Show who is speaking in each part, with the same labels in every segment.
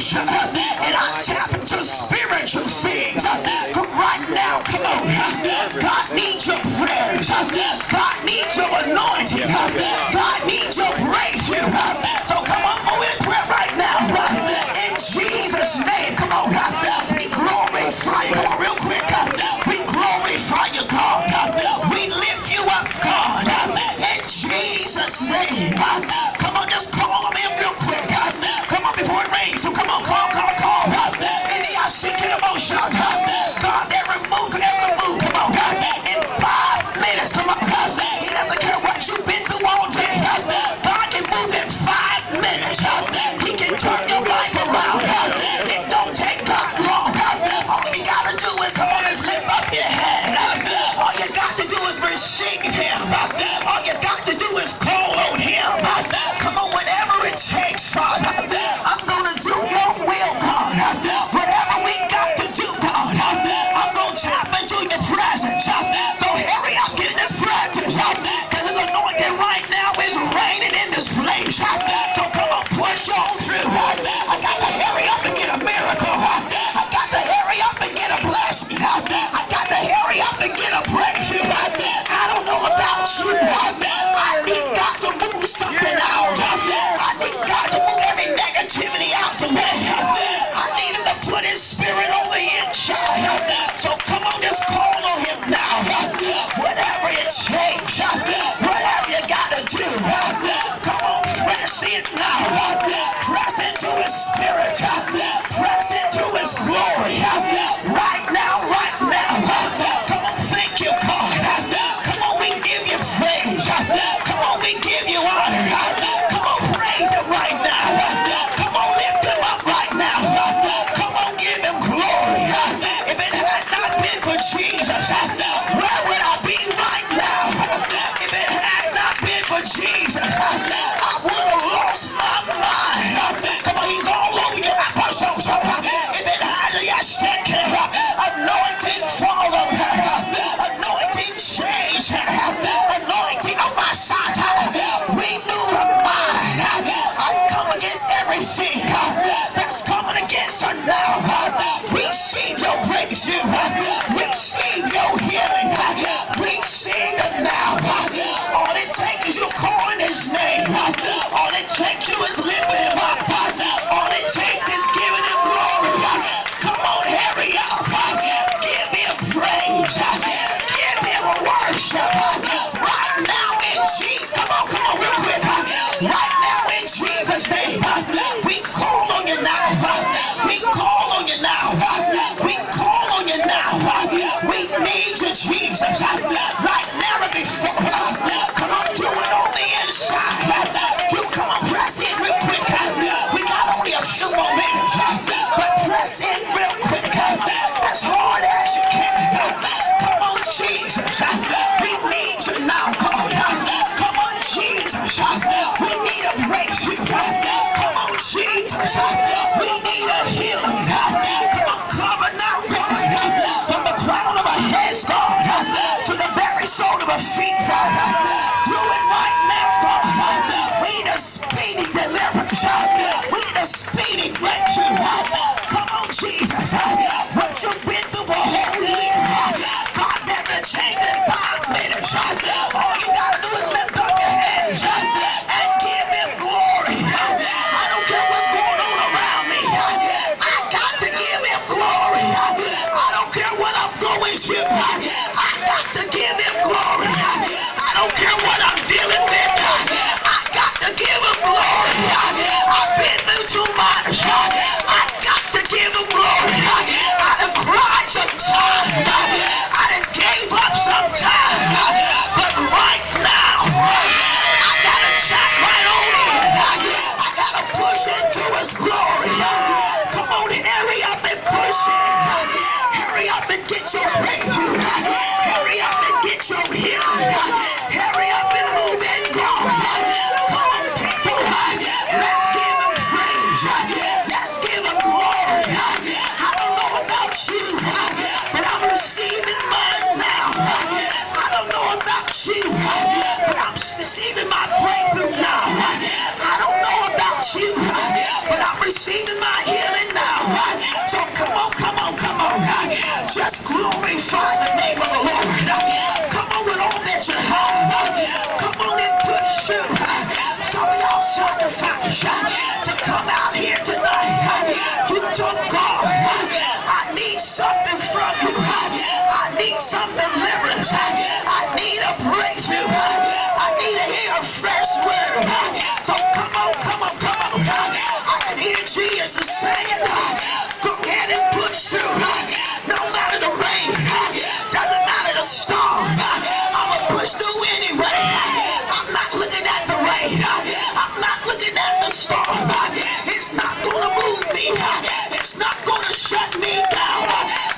Speaker 1: emotion and I tap into spiritual things. Right now, come on. God needs your prayers. God needs your anointing. God needs your breakthrough. So come on, move in prayer right now. In Jesus' name, come on. We glorify you. Come on, real quick. We glorify you, God. We lift you up, God. In Jesus' name. Come on, just call them in real quick. Come on before it rains. So come on, call. Any seeking emotion. God's every move. Come on. In 5 minutes. Come on. He doesn't care what you've been through all day. God can move in 5 minutes. He can turn your life around. It don't take God long. All you gotta do is come on and lift up your head. All you got to do is receive him. All you got to do is call on him. Come on, whatever it takes, son. I'm gonna do your will, God. Whatever we got to do, God. I'm gonna tap into your presence. So hurry up, get in this practice. Because his anointing right now is raining in this place. So come on, push on through. I got to hurry up and get a miracle. I got to hurry up and get a blessing. I got to hurry up and get a breakthrough. I don't know about you. I need God to move something out. I need God to move every negativity out the way. I need him to put his spirit on the inside. So come on, just call on him now. Whatever it takes, whatever you gotta do. Come on, press in now. Press into his spirit. Press into his glory. Right now. Come on, thank you, God. Come on, we give you praise. Come on, we give you honor. Come on, praise him right now. Come on, lift him up right now. Come on, give him glory. If it had not been for Jesus, where would I be right now? If it had not been for Jesus, I would have lost my mind. Come on, he's all over your episodes. If it had a second, anointing fall on her. Anointing change her. Anointing on my side. Renew her mind. I come against everything that's coming against her now. Receive your breakthrough. Receive your healing. Receive it now. All it takes is you calling his name. All it takes you is lifting him up. All it takes is giving him glory. Come on, hurry up. Give him praise. Give him worship. Right now in Jesus. Come on, real quick. Right now in Jesus' name. We call on you now. We call on you now. We call on you now. We need you, Jesus. Right now and before. Come on, do it on the inside. You come on, press in real quick. We got only a few more minutes. But press in real quick. As hard as you can. Come on, Jesus. We need you now, God. Come on, Jesus. We need a breakthrough. Come on, Jesus. We need a healing. Come on, cover now, God. From the crown of our heads, God, to the very sole of our feet, Father. Do it right now, God. We need a speedy deliverance. We need a speedy breakthrough. Come on, Jesus. What you've been through for a whole year, God's ever changed in 5 minutes. All you gotta do is lift up your hands and give him glory. I don't care what's going on around me. I got to give him glory. I don't care what I'm going through. I got to give him glory. I don't care what I'm dealing with. I got to give him glory. I've been through too much. I got to give him glory. I done cried sometime. I done gave up sometime. But right now, I gotta tap right on in. I gotta push into his glory. Come on, hurry up and push in. Hurry up and get your breakthrough. Hurry up and get your healing. Hurry up and move in God. Come on, people. Let's give him praise. Let's give him glory. I don't know about you, but I'm receiving mine now. I don't know about you, but I'm receiving my breakthrough now. I don't know about you, but I'm receiving my healing praise to come out here tonight. You told God, I need something from you. I need some deliverance. I need a breakthrough. I need to hear a fresh word. So come on, come on, come on. I can hear Jesus saying, go ahead and push through. No matter the rain, doesn't matter the storm, I'ma push through anyway. I'm not looking at the rain. I'm not looking at the storm. It's not gonna move me. It's not gonna shut me down.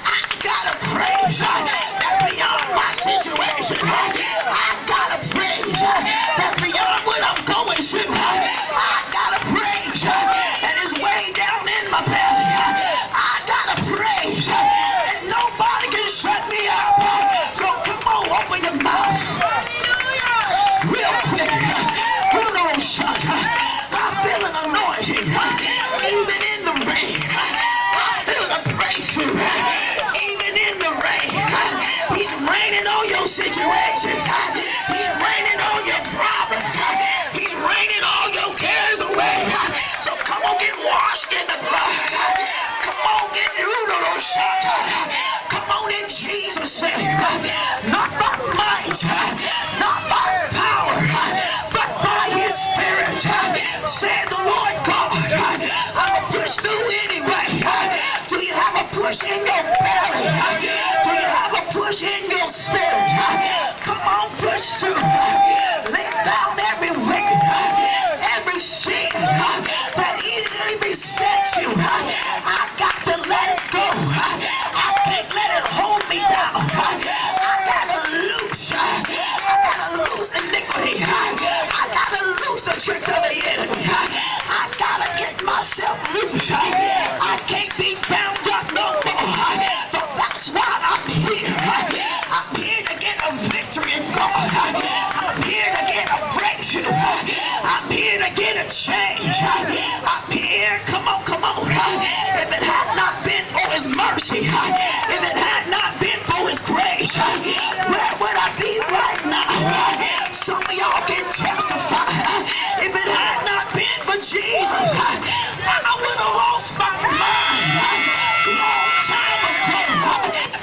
Speaker 1: I gotta praise that's beyond my situation. I gotta praise that's beyond what I'm going through. I gotta praise and it's way down in my belly. I gotta praise and nobody can shut me up. So come on, open your mouth real quick. I feel an anointing even in the rain. I feel a breakthrough even in the rain. He's raining on your situations. He's raining on your problems. He's raining all your cares away. So come on, get washed in the blood. Come on, get come on in Jesus' name. Not by might, not by power, but by His Spirit, said the Lord God. I'm a push through anyway. Do you have a push in your belly? Do you have a push in your spirit? Come on, push through. Lay down every weight, every sin that easily besets you. I got to let it go. I can't let it hold me down. I gotta lose iniquity. I gotta lose the tricks of the enemy. I gotta get myself loose. I can't be bound up no more. So that's why I'm here. I'm here to get a victory in God. I'm here to get a breakthrough. I'm here to get a change. I'm here, come on, come on. If it had not been for His mercy, if it had not been for His grace, where would I be right now? Some of y'all can testify. If it had not been for Jesus, I would have lost my mind long time ago.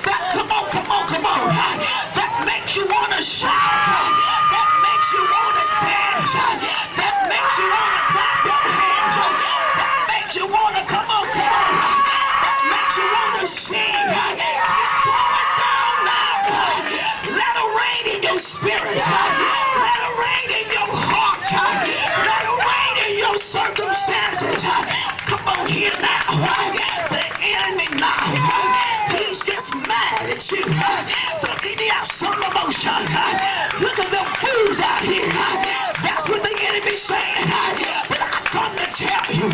Speaker 1: That, come on, come on, come on. That makes you want to shout. That makes you want to dance. That makes you want to clap your hands. That makes you want to, come on, come on. That makes you want to sing. It's pouring down now. Let it rain in your spirit. Let it rain in your heart. Let it rain in your circumstances. Come on here now. The enemy now, he's just mad at you. So did he have some emotion? Look at the fools out here. That's what the enemy's saying. But I come to tell you,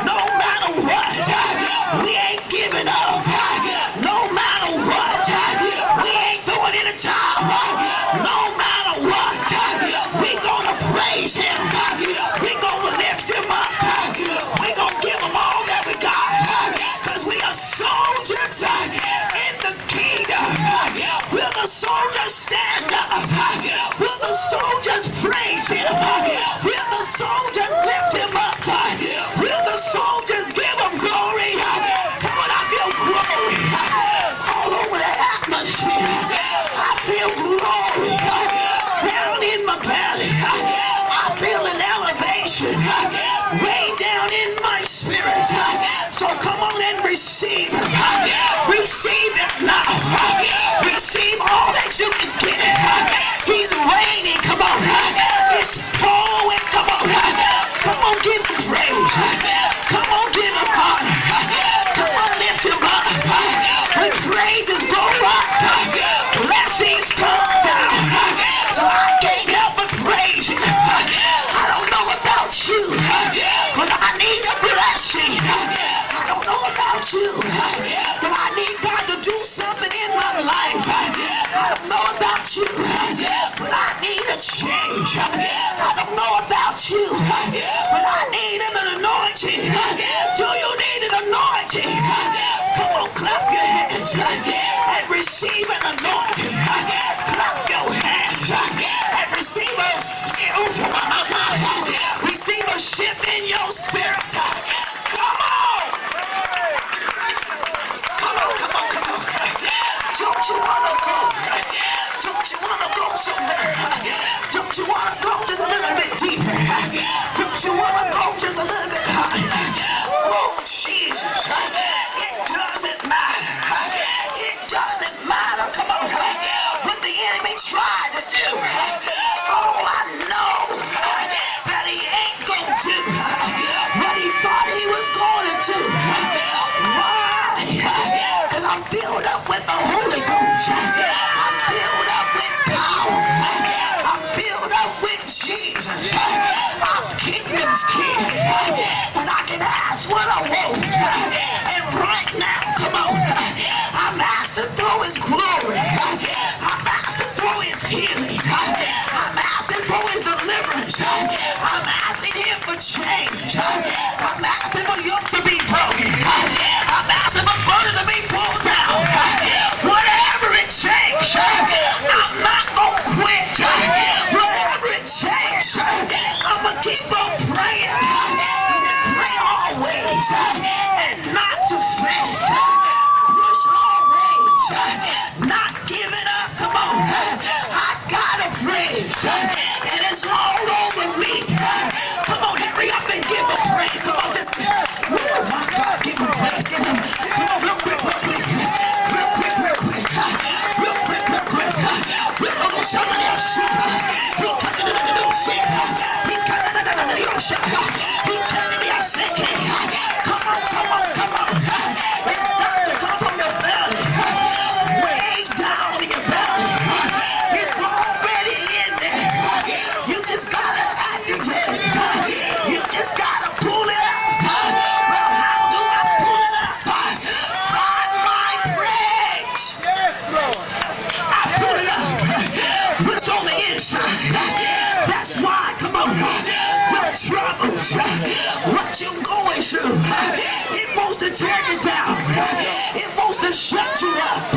Speaker 1: no matter what, we ain't giving up. No matter what, we ain't throwing in a towel. No matter what, we gonna praise Him. We gonna lift Him up. We gonna give Him all that we got. Cause we are soldiers in the kingdom. Will the soldiers stand up? Will the soldiers praise Him? Will the soldiers lift Him up? Will the soldiers give Him glory? Come on, I feel glory all over the atmosphere. I feel glory down in my belly. I feel an elevation way down in my spirit. So come on and receive. Receive it now. Receive all that you can get. He's raining. Come on. It's pouring. Come on. Come on, give Him praise. Come on, give Him honor. Come on, lift Him up. When praises go up, blessings come down. So I can't help but praise Him. I don't know about you, but I need a blessing. I don't know about you, but I need God to do something in my life. I don't know about you, but I need a change. I don't know about you, but I need an anointing. Do you need an anointing? Come on, clap your hands and receive an anointing. Clap your hands and receive a shift in your Don't you want to go just a little bit higher? Oh, Jesus. It doesn't matter. It doesn't matter. Come on. What the enemy tried to do. Oh, I know that he ain't going to do what he thought he was going to do. Why? Because I'm filled up with the Holy Ghost. I'm filled up with power. I'm filled up with Jesus. I'm kingdom's king. And I can ask what I want. And right now, come on, I'm asked to throw his glory. I'm asked to throw his healing. I'm asking for his deliverance. I'm asking him for change. I'm asking for yoke to be broken. I'm asking for burdens to be pulled down. Whatever it takes, I'm not going to quit. Whatever it takes, I'm going to keep on praying. He said, pray always and not to faint. Push always, not giving up. Come on, I gotta praise, and it's all over me. Come on, hurry up and give him praise. Come on, this. Oh my God, give him praise. Give him. Come on, real quick, real quick, real quick, real quick, real quick, real quick. Real quick, somebody else. He coming to the ocean. He coming to the ocean. He coming to the ocean. Come on, come on, come on. It's got to come from your belly, way down in your belly. It's already in there. You just gotta activate it. You just gotta pull it up. Well, how do I pull it up? By my praise.
Speaker 2: Yes, Lord.
Speaker 1: I pull it up. What's on the inside? That's why, come on, your troubles, what you going through, it wants to tear you down. It wants to shut you up.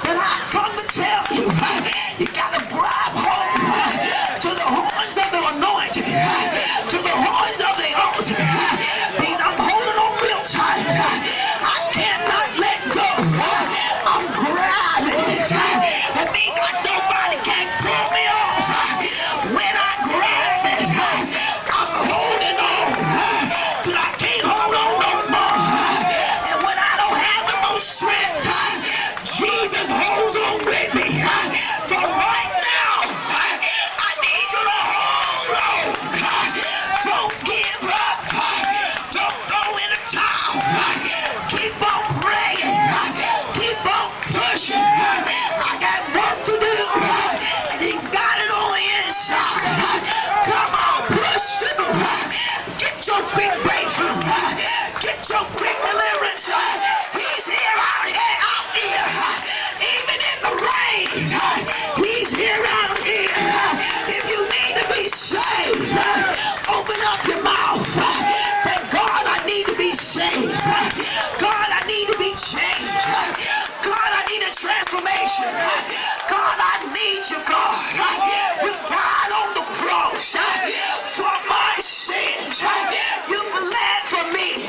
Speaker 1: But I come to tell you, you gotta grab hold to the horns of the anointing, to the horns of the altar. Means I'm holding on real tight. I cannot let go. I'm grabbing it. That means like nobody can pull me off. When I grab it, I'm holding on till I can't hold on no more. And when I don't have the most strength, Jesus holds on with me. So right now, I need you to hold on. Don't give up. Don't throw in the towel. Keep on praying. Keep on pushing. I got work to do. And he's got it on the inside. Come on, push through. Get your quick breakthrough. Get your quick deliverance. He's here out here. Even in the rain. He's here out here. If you need to be saved, open up your mouth. Say, God, I need to be saved. God, I need to be changed. God, I need a transformation. God, I need you, God. You died on the cross for my sins. You bled for me.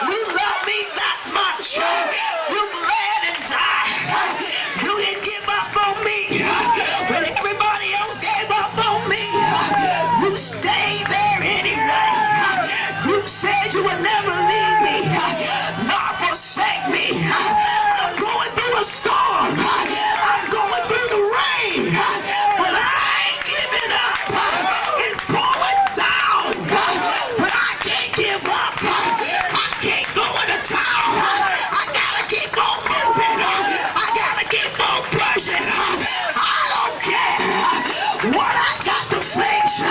Speaker 1: You love me that much. You bled and died. You didn't give up on me when everybody else gave up on me. You stayed there anyway. You said you would never leave me, nor forsake me. I'm going through a storm. I'm going through the rain, but I ain't giving up. It's pouring down, but I can't give up. I can't go in the towel. I gotta keep on moving. I gotta keep on pushing. I don't care what I got to face.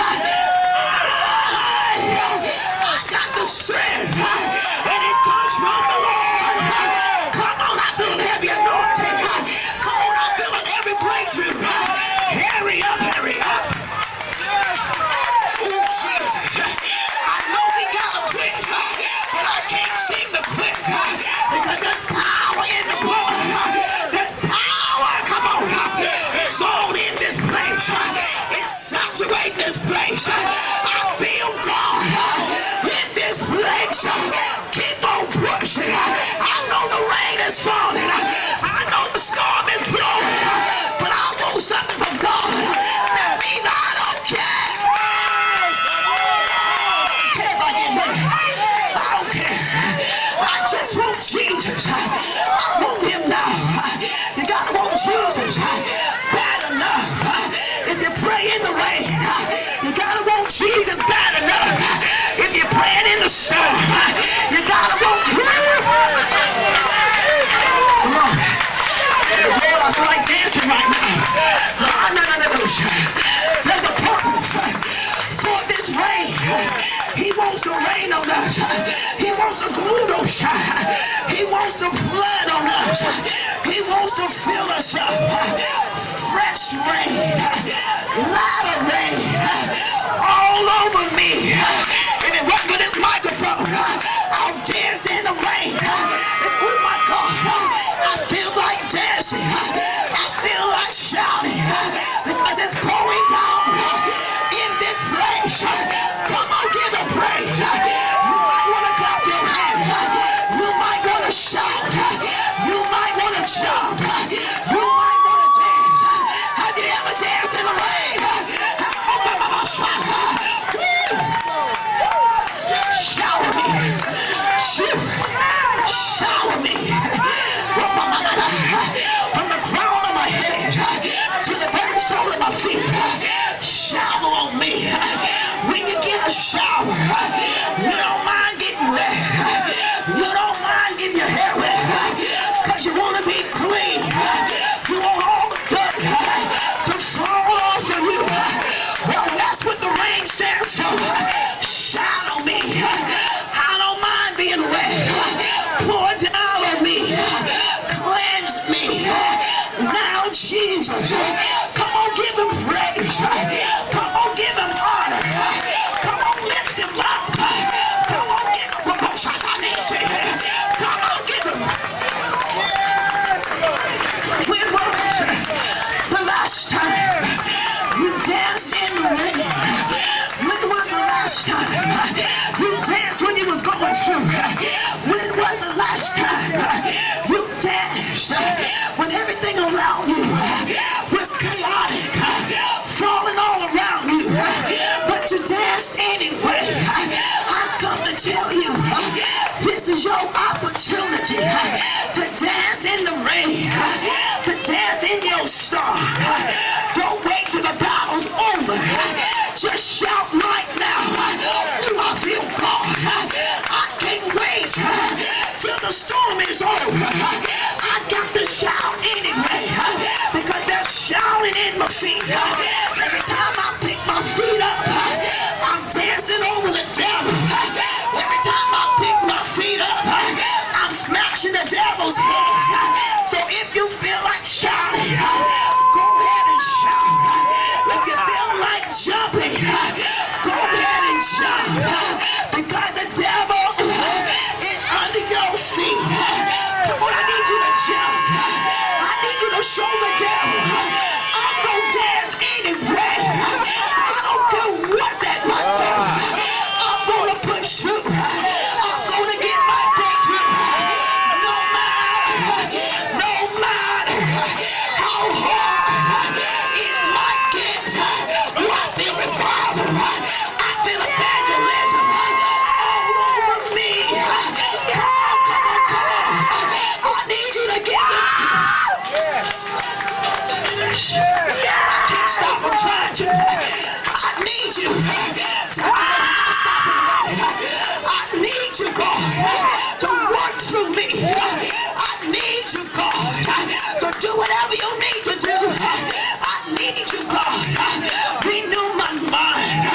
Speaker 1: I got the strength, and it comes from the Lord. Come on, I feel a heavy anointing. Come on, I feel an every breakthrough. Hurry up, hurry up. Oh, Jesus. I know we gotta quit, but I can't seem to quit because there's power in the blood. There's power. Come on. It's all in this place. It's saturating this place. I feel God in this place. Keep on pushing. I know the rain is falling. I know the storm is blowing. But I want something from God. That means I don't care. You gotta want Jesus bad enough. If you're praying in the storm, you gotta want prayer. Come on. Lord, I feel like dancing right now. No. There's a purpose for this rain. He wants to rain on us. He wants to glue those. He wants to flood on us. He wants to fill us up. Fresh rain, lot of rain, all over me. And it worked with this microphone. I'll dance in the rain. And oh my God, I feel like dancing. I feel like shouting because it's pouring down in this place. Come on, give a praise. You might want to clap your hands. You might want to shout. You might want to jump. You might want to dance. Have you ever danced in the rain? Shower me. Shower me. From the crown of my head to the very sole of my feet. Shower on me. When you get a shower, you don't mind getting wet. You don't mind getting your hair wet. Because you want to be clean. You want all the dirt to fall off of you. Well, that's what the rain stands for. Shower me. I don't mind being wet. Pour down on me. Cleanse me. Now, Jesus. Come on, give him praise. Come on, give him honor. Come on, lift him up. Come on, give him promotion. Come on, give him. When was the last time you danced in the rain? When was the last time you danced when you was going through? When was the last time you danced when everything around you was chaotic, falling all around you, but you danced anyway? I come to tell you, this is your opportunity to dance in the rain, to dance in your storm. Don't wait till the battle's over. Just shout right now. Ooh, I feel God. I can't wait till the storm is over. I got to shout anyway because there's shouting in my feet. Every time I pick my feet up, I'm dancing over the devil. Every time I pick my feet up, I'm smashing the devil's head. So if you feel like shouting, go ahead and shout. If you feel like jumping, go ahead and jump. Because the devil is under your feet. Come on, I need you to jump. I need you to show the devil I'm gonna dance anyway. I don't care what's at my door. I'm gonna push through. I'm gonna get my breakthrough. No matter how hard it might get. I feel revival. I feel evangelism all over me. Come on. I need you to give it. I can't stop. I'm trying to. I need you. Stop it. I need you, God, to work through me. I need you, God, to do whatever you need to do. I need you, God. Renew my mind.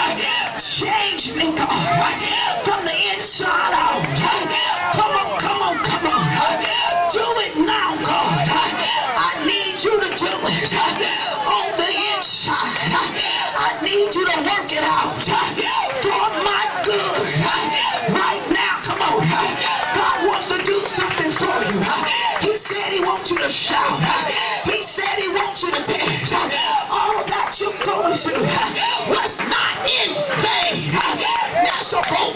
Speaker 1: Change me, God, from the inside out. Come on. Do it now, God. I need you to do it on the inside. I need you to work it out for my good. Right now, come on. God wants to do something for you. He said he wants you to shout. He said he wants you to dance. All that you're going through was not in vain. Now, so go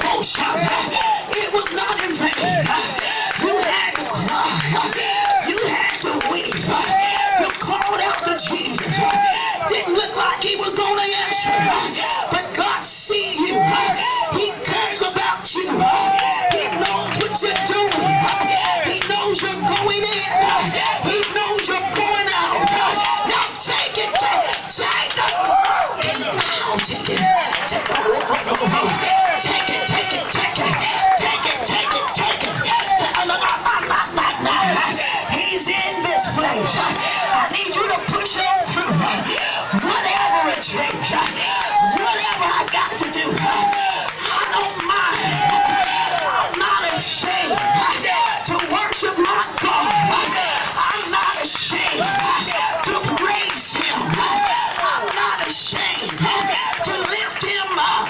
Speaker 1: it. Take it. Take it. Take it. Take it. Take it. Take it. Take it. He's in this place. I need you to push on through. Whatever it takes. Whatever I got to do. I don't mind. I'm not ashamed to worship my God. I'm not ashamed to praise him. I'm not ashamed to lift him up.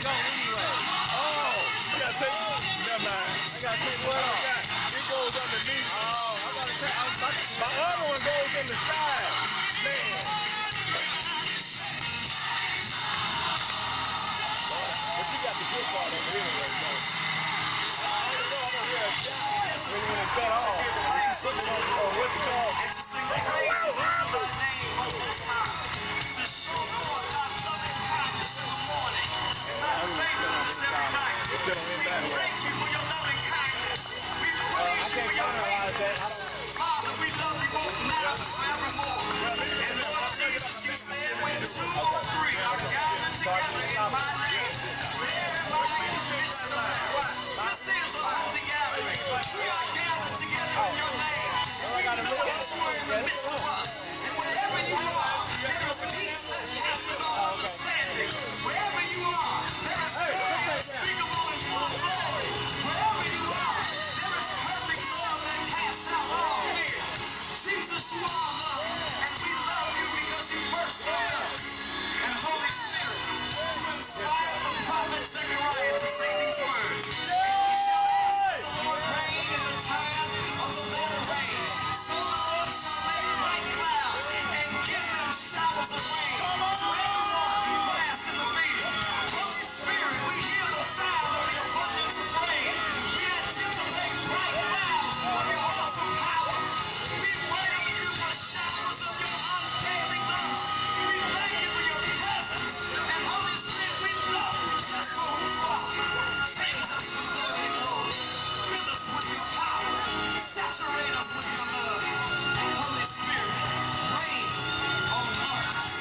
Speaker 2: go anyway.
Speaker 3: Oh, you gotta take. Never mind. I gotta take what I got. It goes underneath.
Speaker 2: Oh, I gotta take.
Speaker 3: My other one goes in the side. Man. But you got the good part of it anyway, so. I don't know, I'm gonna hear a shot when it cut off. Put it on what's it called?
Speaker 1: And to sing praises unto thy name, O Most High. To show forth thy loving kindness in the morning and thy faithfulness every night. We thank you for your loving kindness. We praise you for your faithfulness. Father, we love you both now and forevermore. And Lord Jesus, you said when two or three are gathered together in my name, there am I in the midst of them. This is a holy gathering. We are gathered together in your name. We know that you are in the midst of us. And wherever you are, there is peace that passes all understanding. Wherever you are, there is joy unspeakable and full of glory. Wherever you are, there is perfect love that casts out all fear. Jesus, you are love, and we love you because you first loved us. And Holy Spirit, to inspire the prophet Zechariah to say these words. And we shall ask that the Lord rain in the time of the latter rain. So the Lord shall make bright clouds and give them showers of rain to everyone, grass in the field. Holy Spirit, we hear the sound of the abundance of rain. We anticipate bright clouds of your awesome power. We wait on you for showers of your unfailing love. We thank you for your presence. And Holy Spirit, we love you just for who you are. Change us with glory to glory. Fill us with your power. Saturate us with your love. Holy Spirit, rain on us.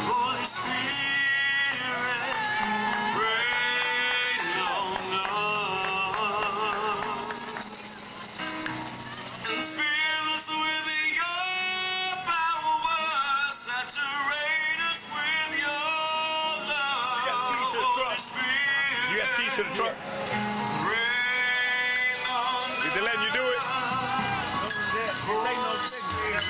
Speaker 1: Holy Spirit, rain on us. And fill us with your power. Saturate us with your love. Holy Spirit,
Speaker 3: You got keys to the truck.
Speaker 1: rain on us.
Speaker 3: Is they letting you do it?
Speaker 1: Holy Spirit,